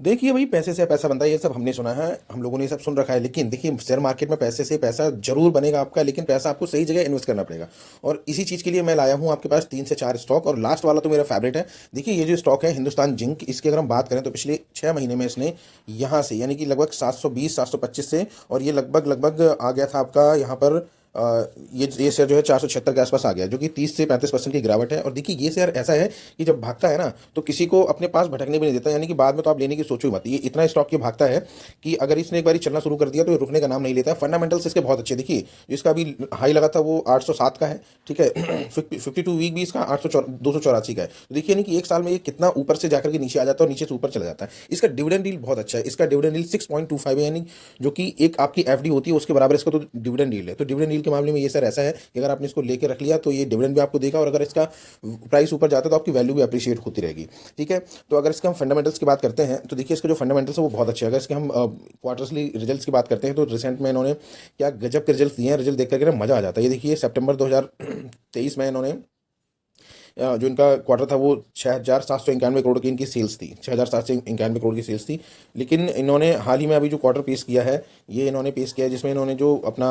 देखिए भाई, पैसे से पैसा बनता है ये सब हमने सुना है, हम लोगों ने ये सब सुन रखा है, लेकिन देखिए शेयर मार्केट में पैसे से पैसा जरूर बनेगा आपका, लेकिन पैसा आपको सही जगह इन्वेस्ट करना पड़ेगा। और इसी चीज़ के लिए मैं लाया हूँ आपके पास 3 से 4 स्टॉक, और लास्ट वाला तो मेरा फेवरेट है। देखिए ये जो स्टॉक है हिंदुस्तान जिंक, इसकी अगर हम बात करें तो पिछले 6 महीने में इसने यहाँ से यानी कि लगभग 720 725 से, और ये लगभग लगभग आ गया था आपका यहाँ पर ये शेयर जो है 476 के आसपास आ गया, जो कि 30 से 35% की गिरावट है। और देखिए ये शेयर ऐसा है कि जब भागता है ना तो किसी को अपने पास भटकने भी नहीं देता, यानी कि बाद में तो आप लेने की सोचो ही मत। ये इतना स्टॉक ये भागता है कि अगर इसने एक बार चलना शुरू कर दिया तो ये रुकने का नाम नहीं लेता है। फंडामेंटल्स इसके बहुत अच्छे। देखिए जिसका अभी हाई लगा था वो 807 का है, ठीक है। 52 वीक भी इसका 284 का है। तो देखिए यानी कि एक साल में ये कितना ऊपर से जाकर के नीचे आ जाता है और नीचे से ऊपर चला जाता है। इसका डिविडेंड यील्ड बहुत अच्छा है, इसका डिविडेंड यील्ड 6.25 है, यानी जो कि एक आपकी एफडी होती है उसके बराबर इसका तो डिविडेंड यील्ड है। तो डिविडेंड यील्ड के मामले में ये सर ऐसा है कि अगर आपने इसको लेके रख लिया तो ये डिविडेंड भी आपको देगा, और अगर इसका प्राइस ऊपर जाता है तो आपकी वैल्यू भी अप्रिशिएट होती रहेगी, ठीक है। तो अगर इसके हम फंडामेंटल्स की बात करते हैं तो देखिए इसके जो फंडामेंटल्स है वो बहुत अच्छे हैं। अगर इसके हम क्वार्टरली रिजल्ट्स की बात करते हैं तो रिसेंट में इन्होंने क्या गजब के रिजल्ट दिए हैं, रिजल्ट देख करके ना मजा आ जाता है। ये देखिए सितंबर 2023 में इन्होंने जो इनका क्वार्टर था वो 6,791 करोड़ की इनकी सेल्स थी, 6,791 करोड़ की सेल्स थी। लेकिन इन्होंने हाल ही में अभी जो क्वार्टर पेश किया है, ये इन्होंने पेश किया है जिसमें इन्होंने जो अपना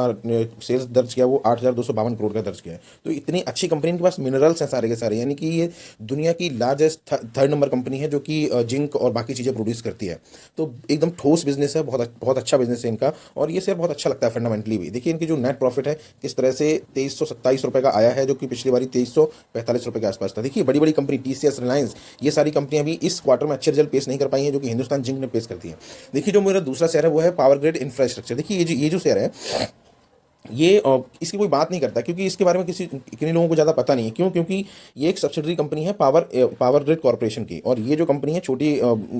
सेल्स दर्ज किया वो 8,252 करोड़ का दर्ज किया है। तो इतनी अच्छी कंपनी, इनके पास मिनरल्स हैं सारे के सारे, यानी कि ये दुनिया की लार्जेस्ट थर्ड नंबर कंपनी है जो कि जिंक और बाकी चीज़ें प्रोड्यूस करती है। तो एकदम ठोस बिजनेस है, बहुत अच्छा बिजनेस है इनका, और ये शेयर बहुत अच्छा लगता है फंडामेंटली भी। देखिए इनकी जो नेट प्रॉफिट है किस तरह से 2327 रुपये का आया है, जो कि पिछली बारी 2345 रुपये के आसपास था। देखिए बड़ी बड़ी कंपनी टीसीएस, रिलायंस, ये सारी कंपनियां भी इस क्वार्टर में अच्छे रिजल्ट पेश नहीं कर पाई हैं जो कि हिंदुस्तान जिंक ने पेश करती है। देखिए जो मेरा दूसरा शेयर है वो है पावर ग्रिड इंफ्रास्ट्रक्चर। देखिए ये जो शेयर है ये इसकी कोई बात नहीं करता, क्योंकि इसके बारे में किन्हीं लोगों को ज़्यादा पता नहीं है। क्यों? क्योंकि ये एक सब्सिडरी कंपनी है पावर ग्रिड कॉर्पोरेशन की, और ये जो कंपनी है छोटी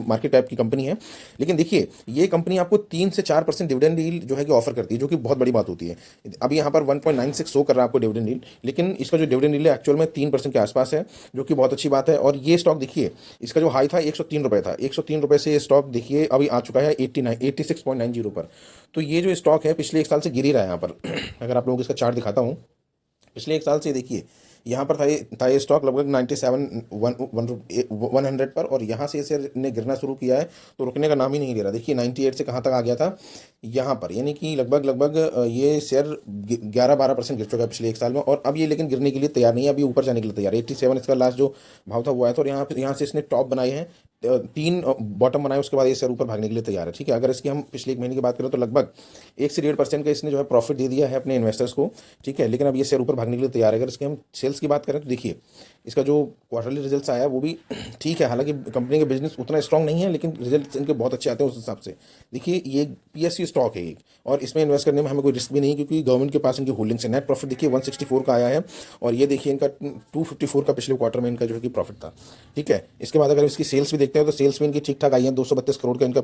मार्केट टाइप की कंपनी है। लेकिन देखिए ये कंपनी आपको 3 से 4% डिविडेंड यील्ड जो है कि ऑफर करती है, जो कि बहुत बड़ी बात होती है। अभी यहाँ पर 1.96 शो कर रहा है आपको डिविडेंड यील्ड, लेकिन इसका जो डिविडेंड यील्ड है एक्चुअल में 3% के आसपास है, जो कि बहुत अच्छी बात है। और ये स्टॉक देखिए इसका जो हाई था 103 रुपये था, 103 रुपये से ये स्टॉक देखिए अभी आ चुका है 86.90 पर। तो ये जो स्टॉक है पिछले एक साल से गिर ही रहा है यहाँ पर। अगर आप लोगों को इसका चार्ट दिखाता हूँ, पिछले एक साल से देखिए यहाँ पर था ये स्टॉक लगभग 97 100 पर, और यहाँ से इसे ने गिरना शुरू किया है तो रुकने का नाम ही नहीं ले रहा। देखिए 98 से कहाँ तक आ गया था यहाँ पर, यानी कि लगभग लगभग ये शेयर 11-12% गिर चुका है पिछले एक साल में, और अब ये लेकिन गिरने के लिए तैयार नहीं है, अभी ऊपर जाने के लिए तैयार है। 87 इसका लास्ट जो भाव था वो आया था, और यहाँ से इसने टॉप बनाए हैं, तीन बॉटम बनाए, उसके बाद ये शेयर ऊपर भागने के लिए तैयार है, ठीक है। अगर इसकी हम पिछले एक महीने की बात करें तो लगभग 1 से 1.5% का इसने जो है प्रॉफिट दे दिया है अपने इन्वेस्टर्स को, ठीक है। लेकिन अब ये शेयर ऊपर भागने के लिए तैयार है। अगर इसके हम सेल्स की बात करें तो देखिए इसका जो क्वार्टरली रिजल्ट्स आया वो भी ठीक है, हालांकि कंपनी का बिजनेस उतना स्ट्रांग नहीं है, लेकिन रिजल्ट्स इनके बहुत अच्छे आते हैं उस हिसाब से। देखिए ये पीएसयू स्टॉक है एक, और इसमें इन्वेस्ट करने में हमें कोई रिस्क भी नहीं, क्योंकि गवर्नमेंट के पास इनकी होल्डिंग्स है। नेट प्रॉफिट देखिए 164 का आया है, और ये देखिए इनका 254 का पिछले क्वार्टर में इनका जो है कि प्रॉफिट था, ठीक है। इसके बाद अगर इसकी सेल्स भी देखते हैं तो सेल्स में इनकी ठीक ठाक आई है, 232 करोड़ का इनका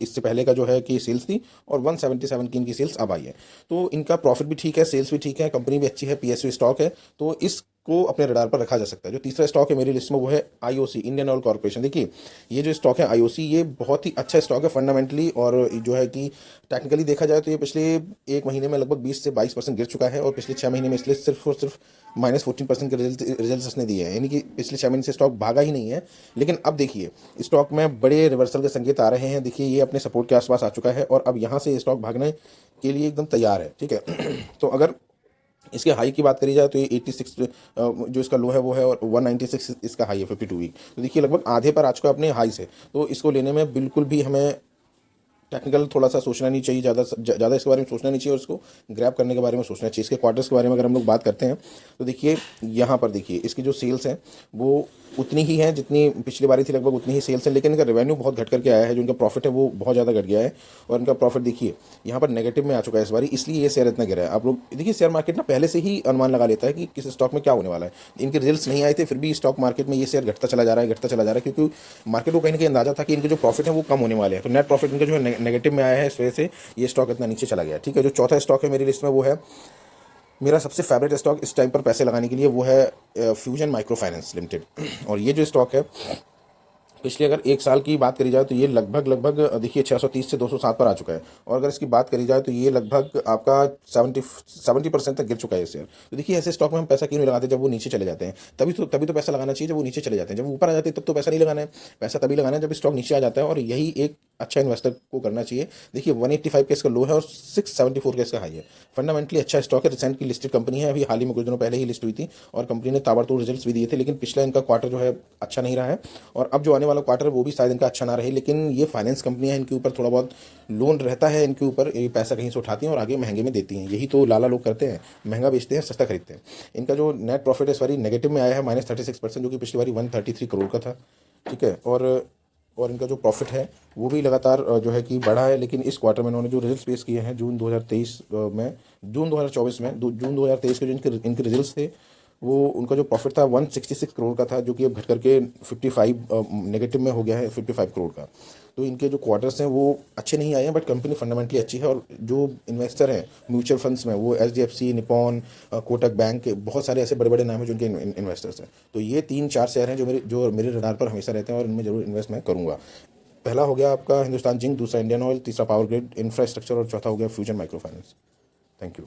इससे पहले का जो है कि सेल्स थी, और 177 की इनकी सेल्स अब आई है। तो इनका प्रॉफिट भी ठीक है, सेल्स भी ठीक है, कंपनी भी अच्छी है, पीएसयू स्टॉक है, तो इसको अपने रडार पर रखा जा सकता है। जो तीसरा स्टॉक है मेरी लिस्ट में वो है आईओसी, इंडियन ऑयल कॉर्पोरेशन। देखिए ये जो स्टॉक है आईओसी, ये बहुत ही अच्छा स्टॉक है फंडामेंटली, और जो है कि टेक्निकली देखा जाए तो ये पिछले एक महीने में लगभग 20 से 22% गिर चुका है, और पिछले 6 महीने में इसलिए सिर्फ और सिर्फ -14% के रिजल्ट इसने दिए हैं, यानी कि पिछले 6 महीने से स्टॉक भागा ही नहीं है। लेकिन अब देखिए स्टॉक में बड़े रिवर्सल के संकेत आ रहे हैं। देखिए ये अपने सपोर्ट के आसपास आ चुका है, और अब यहाँ से स्टॉक भागने के लिए एकदम तैयार है, ठीक है। तो अगर इसके हाई की बात करी जाए तो ये 86 जो इसका लो है वो है, और 196 इसका हाई है 52 वीक। तो देखिए लगभग आधे पर आ चुका है अपने हाई से। तो इसको लेने में बिल्कुल भी हमें टेक्निकल थोड़ा सा सोचना नहीं चाहिए, ज़्यादा इसके बारे में सोचना नहीं चाहिए, और इसको ग्रैब करने के बारे में सोचना चाहिए। इसके क्वार्टर्स के बारे में अगर हम लोग बात करते हैं तो देखिए यहाँ पर देखिए इसकी जो सेल्स हैं वो उतनी ही है जितनी पिछली बारी थी, लगभग उतनी ही सेल्स है, लेकिन इनका रेवेन्यू बहुत घट करके आया है। जो इनका प्रॉफिट है वो बहुत ज़्यादा घट गया है, और इनका प्रॉफिट देखिए यहाँ पर नेगेटिव में आ चुका है इस बारी, इसलिए ये शेयर इतना गिरा है। आप लोग देखिए शेयर मार्केट ना पहले से ही अनुमान लगा लेता है कि किस स्टॉक में क्या होने वाला है। इनके रिजल्ट्स नहीं आए थे, फिर भी स्टॉक मार्केट में ये शेयर घटता चला जा रहा है, घटता चला जा रहा है, क्योंकि मार्केट को कहीं ना कहीं अंदाजा था कि इनके जो प्रॉफिट है वो कम होने वाले हैं। तो नेट प्रॉफिट इनका जो है नेगेटिव में आया है, इस वजह से ये स्टॉक इतना नीचे चला गया, ठीक है। जो चौथा स्टॉक है मेरी लिस्ट में वो है, मेरा सबसे फेवरेट स्टॉक इस टाइम पर पैसे लगाने के लिए, वो है फ्यूजन माइक्रो फाइनेंस लिमिटेड। और ये जो स्टॉक है पिछले अगर एक साल की बात करी जाए तो ये लगभग देखिए 630 से 207 पर आ चुका है। और अगर इसकी बात करी जाए तो ये लगभग आपका 70% तक गिर चुका है शेयर। तो देखिए ऐसे स्टॉक में हम पैसा क्यों नहीं लगाते जब वो नीचे चले जाते हैं। तभी तो पैसा लगाना चाहिए जब वो नीचे चले जाते हैं। जब वो ऊपर आ जाते हैं तब तो पैसा नहीं लगाना है। पैसा तभी लगाना है जब स्टॉक नीचे आ जाता है, और यही एक अच्छा इन्वेस्टर को करना चाहिए। देखिए 185 का इसका लो है और 674 का इसका हाई है। फंडामेंटली अच्छा स्टॉक है, रिसेंट की लिस्टेड कंपनी है, अभी हाल ही में कुछ दिनों पहले ही लिस्ट हुई थी और कंपनी ने ताबड़तोड़ रिजल्ट्स भी दिए थे। लेकिन पिछला इनका क्वार्टर जो है अच्छा नहीं रहा है, और अब जो आने वाला क्वार्टर है वो भी शायद इनका अच्छा ना रहे। लेकिन ये फाइनेंस कंपनियां हैं, इनके ऊपर थोड़ा बहुत लोन रहता है, इनके ऊपर ये पैसा कहीं से उठाती हैं और आगे महंगे में देती हैं। यही तो लाला लोग करते हैं, महंगा बेचते हैं, सस्ता खरीदते हैं। इनका जो नेट प्रॉफिट है इस बारी नेगेटिव में आया है -36%, जो कि पिछली बारी 133 करोड़ का था। ठीक है। और इनका जो प्रॉफिट है वो भी लगातार जो है कि बढ़ा है। लेकिन इस क्वार्टर में इन्होंने जो रिजल्ट्स पेश किए हैं जून 2023 में, जून 2024 में, जून 2023 के जो इनके रिजल्ट्स थे, वो उनका जो प्रॉफिट था 166 करोड़ का था, जो कि अब घट करके 55 नेगेटिव में हो गया है, 55 करोड़ का। तो इनके जो क्वार्टर्स हैं वो अच्छे नहीं आए हैं, बट कंपनी फंडामेंटली अच्छी है। और जो इन्वेस्टर हैं म्यूचुअल फंड्स में, वो HDFC, निपॉन, कोटक बैंक, बहुत सारे ऐसे बड़े बड़े नाम हैं जो इनके इन्वेस्टर्स हैं। तो ये 3-4 शेयर हैं जो मेरे रडार पर हमेशा रहते हैं और इनमें जरूर इन्वेस्ट मैं करूँगा। पहला हो गया आपका हिंदुस्तान जिंक, दूसरा इंडियन ऑयल, तीसरा पावर ग्रिड इंफ्रास्ट्रक्चर और चौथा हो गया fusion micro finance. Thank you.